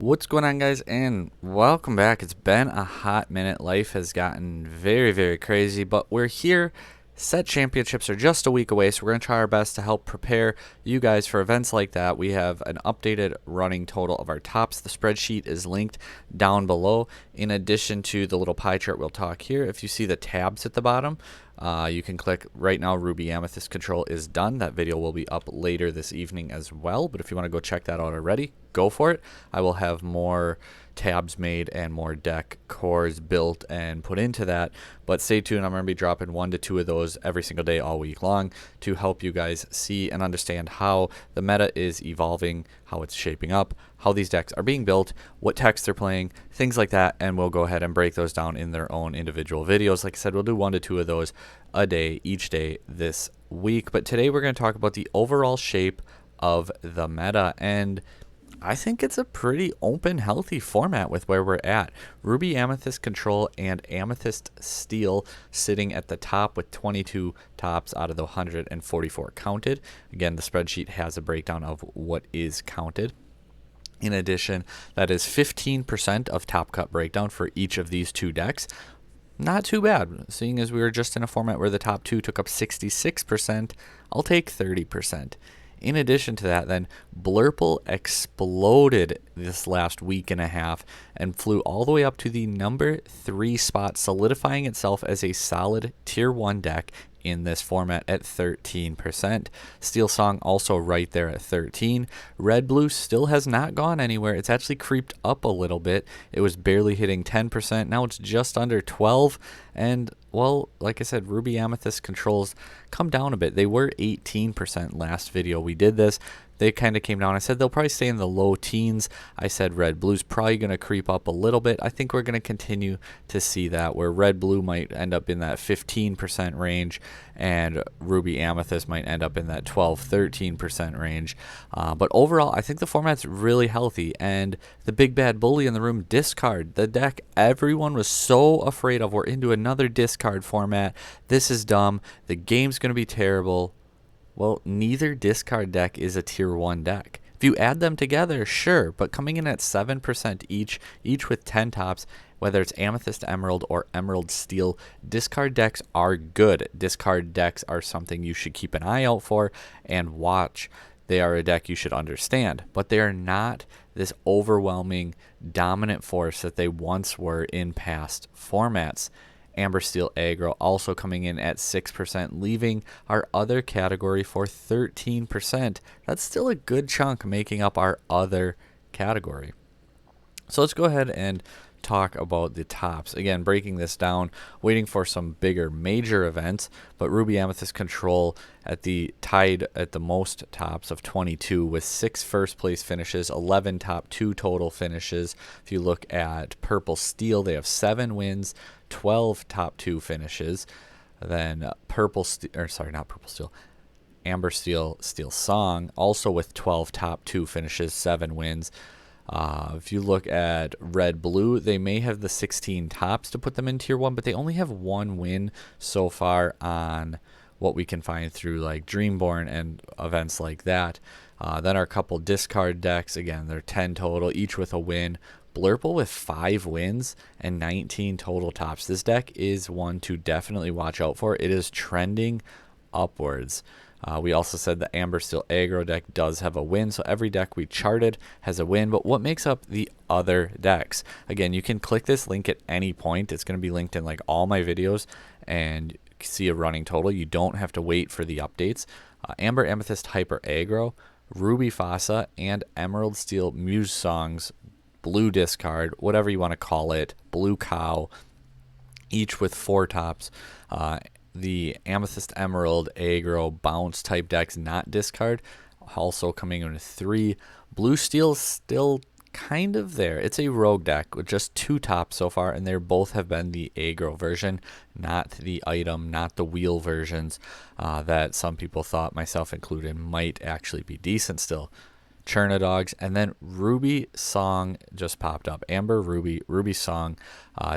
What's going on, guys, and welcome back. It's been a hot minute. Life has gotten very, very crazy, but we're here. Set championships are just a week away, so we're going to try our best to help prepare you guys for events like that. We have an updated running total of our tops. The spreadsheet is linked down below. In addition to the little pie chart we'll talk here, if you see the tabs at the bottom, you can click right now. Ruby Amethyst Control is done. That video will be up later this evening as well, but if you want to go check that out already, go for it. I will have more tabs made and more deck cores built and put into that, but stay tuned. I'm going to be dropping 1 to 2 of those every single day all week long to help you guys see and understand how the meta is evolving, how it's shaping up, how these decks are being built, what techs they're playing, things like that, and we'll go ahead and break those down in their own individual videos. Like I said, we'll do 1 to 2 of those a day each day this week, but today we're going to talk about the overall shape of the meta, and I think it's a pretty open, healthy format with where we're at. Ruby Amethyst Control and Amethyst Steel sitting at the top with 22 tops out of the 144 counted. Again, the spreadsheet has a breakdown of what is counted. In addition, that is 15% of top cut breakdown for each of these two decks. Not too bad, seeing as we were just in a format where the top two took up 66%. I'll take 30%. In addition to that, then, Blurple exploded this last week and a half and flew all the way up to the number 3 spot, solidifying itself as a solid tier 1 deck in this format at 13%. Steel Song also right there at 13. Red Blue still has not gone anywhere. It's actually creeped up a little bit. It was barely hitting 10%. Now it's just under 12. And, well, like I said, Ruby Amethyst Controls come down a bit. They were 18% last video we did this. They kind of came down. I said they'll probably stay in the low teens. I said Red Blue's probably going to creep up a little bit. I think we're going to continue to see that, where Red Blue might end up in that 15% range and Ruby Amethyst might end up in that 12-13% range. But overall, I think the format's really healthy, and the big bad bully in the room, discard, the deck everyone was so afraid of. We're into another discard format. This is dumb. The game's going to be terrible. Well, neither discard deck is a tier 1 deck. If you add them together, sure, but coming in at 7% each with 10 tops, whether it's Amethyst Emerald or Emerald Steel, discard decks are good. Discard decks are something you should keep an eye out for and watch. They are a deck you should understand, but they are not this overwhelming dominant force that they once were in past formats. Amber Steel Aggro also coming in at 6%, leaving our other category for 13%. That's still a good chunk making up our other category. So let's go ahead and talk about the tops. Again, breaking this down, waiting for some bigger major events, but Ruby Amethyst Control tied at the most tops of 22 with 6 first place finishes, 11 top 2 total finishes. If you look at Purple Steel, they have 7 wins, 12 top 2 finishes. Then Amber Steel Song also with 12 top 2 finishes, 7 wins. If you look at Red Blue, they may have the 16 tops to put them in tier 1, but they only have 1 win so far on what we can find through like Dreamborn and events like that. Then our couple discard decks, again, they're 10 total, each with a win. Blurple with 5 wins and 19 total tops. This deck is one to definitely watch out for. It is trending upwards. We also said the Amber Steel Aggro deck does have a win, so every deck we charted has a win. But what makes up the other decks? Again, you can click this link at any point. It's going to be linked in like all my videos, and see a running total. You don't have to wait for the updates. Amber Amethyst Hyper Aggro, Ruby Fossa, and Emerald Steel Muse Songs, Blue Discard, whatever you want to call it, Blue Cow, each with 4 tops. The Amethyst Emerald Aggro bounce type decks, not discard, also coming in with 3. Blue Steel still kind of there. It's a rogue deck with just 2 tops so far, and they both have been the aggro version, not the item, not the wheel versions that some people thought, myself included, might actually be decent still. Dogs, and then Ruby Song just popped up. Amber, Ruby Song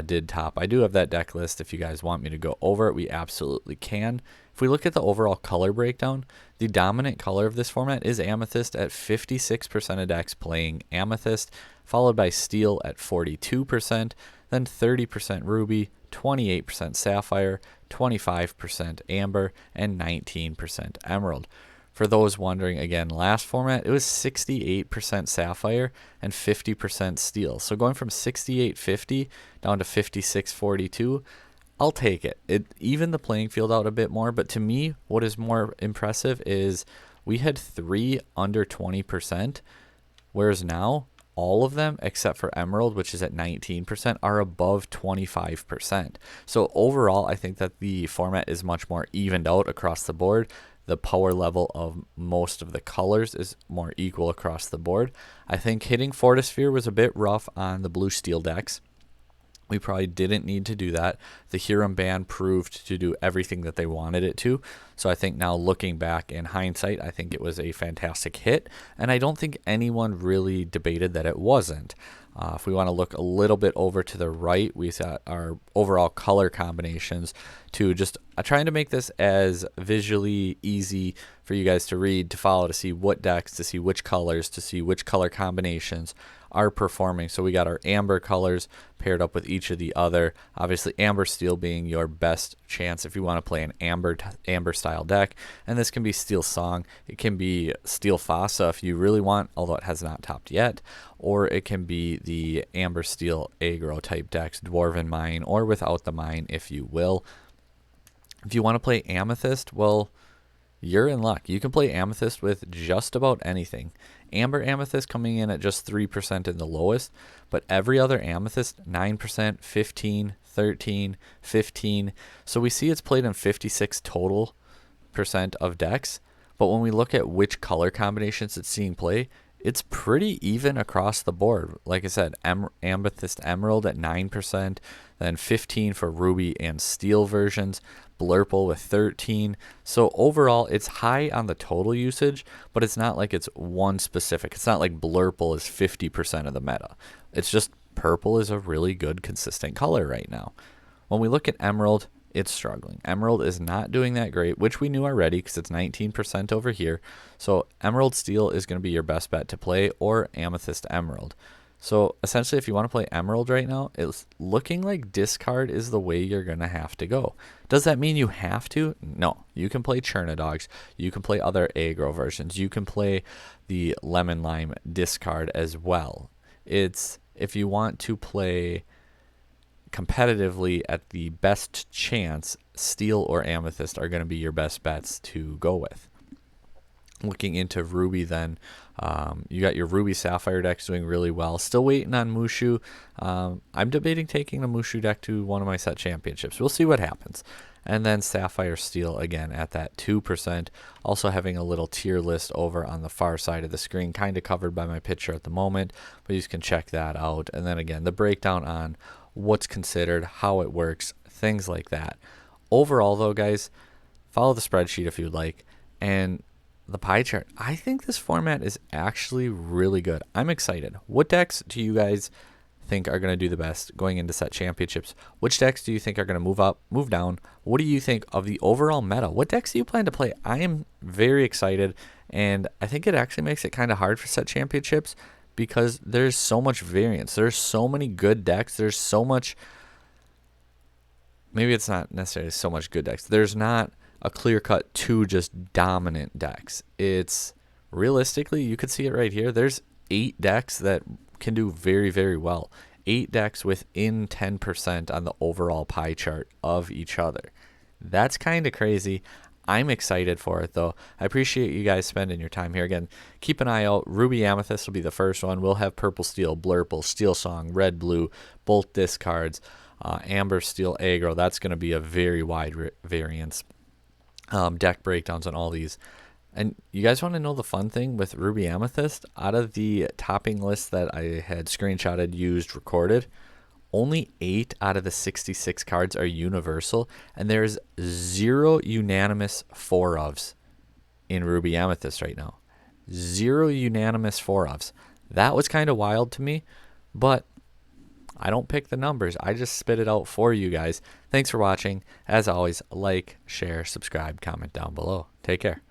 did top. I do have that deck list. If you guys want me to go over it, we absolutely can. If we look at the overall color breakdown, the dominant color of this format is Amethyst at 56% of decks playing Amethyst, followed by Steel at 42%, then 30% Ruby, 28% Sapphire, 25% Amber, and 19% Emerald. For those wondering, again, last format, it was 68% Sapphire and 50% Steel. So going from 68.50 down to 56.42, I'll take it. It evened the playing field out a bit more, but to me, what is more impressive is we had 3 under 20%, whereas now all of them, except for Emerald, which is at 19%, are above 25%. So overall, I think that the format is much more evened out across the board. The power level of most of the colors is more equal across the board. I think hitting Fortisphere was a bit rough on the blue steel decks. We probably didn't need to do that. The Huron ban proved to do everything that they wanted it to. So I think now looking back in hindsight, I think it was a fantastic hit. And I don't think anyone really debated that it wasn't. If we want to look a little bit over to the right, we set our overall color combinations to just trying to make this as visually easy for you guys to read, to follow, to see what decks, to see which colors, to see which color combinations are performing. So we got our amber colors paired up with each of the other. Obviously, amber steel being your best chance if you want to play an amber style deck. And this can be steel song. It can be steel fossa if you really want, although it has not topped yet. Or it can be the amber steel aggro type decks, dwarven mine, or without the mine, if you will. If you want to play amethyst, well, you're in luck. You can play amethyst with just about anything. Amber amethyst coming in at just 3% in the lowest, but every other amethyst 9%, 15, 13, 15. So we see it's played in 56 total percent of decks, but when we look at which color combinations it's seeing play, it's pretty even across the board. Like I said, amethyst emerald at 9%, then 15 for ruby and steel versions, blurple with 13. So overall, it's high on the total usage, but it's not like it's one specific. It's not like blurple is 50% of the meta. It's just purple is a really good consistent color right now. When we look at emerald, it's struggling. Emerald is not doing that great, which we knew already because it's 19% over here. So emerald steel is going to be your best bet to play, or amethyst emerald. So essentially, if you want to play emerald right now, it's looking like discard is the way you're going to have to go. Does that mean you have to? No. You can play Dogs. You can play other aggro versions. You can play the lemon lime discard as well. It's if you want to play competitively at the best chance, steel or amethyst are going to be your best bets to go with. Looking into ruby, then you got your ruby sapphire decks doing really well. Still waiting on Mushu. I'm debating taking the Mushu deck to one of my set championships. We'll see what happens. And then sapphire steel again at that 2%. Also having a little tier list over on the far side of the screen, kind of covered by my picture at the moment, but you can check that out. And then again, the breakdown on what's considered, how it works, things like that. Overall, though, guys, follow the spreadsheet if you'd like. And the pie chart, I think this format is actually really good. I'm excited. What decks do you guys think are going to do the best going into set championships? Which decks do you think are going to move up, move down? What do you think of the overall meta? What decks do you plan to play? I am very excited, and I think it actually makes it kind of hard for set championships because there's so much variance. There's so many good decks. There's so much, maybe it's not necessarily so much good decks. There's not a clear-cut 2 just dominant decks. It's realistically, you could see it right here. There's 8 decks that can do very, very well. 8 decks within 10% on the overall pie chart of each other. That's kind of crazy. I'm excited for it, though. I appreciate you guys spending your time here. Again, keep an eye out. Ruby Amethyst will be the first one. We'll have Purple Steel, Blurple, Steel Song, Red Blue, both discards, Amber Steel Aggro. That's going to be a very wide variance. Deck breakdowns on all these. And you guys want to know the fun thing with Ruby Amethyst? Out of the topping list that I had screenshotted, used, recorded, only 8 out of the 66 cards are universal, and there's 0 unanimous 4-ofs in Ruby Amethyst right now. 0 unanimous 4-ofs. That was kind of wild to me, but I don't pick the numbers. I just spit it out for you guys. Thanks for watching. As always, like, share, subscribe, comment down below. Take care.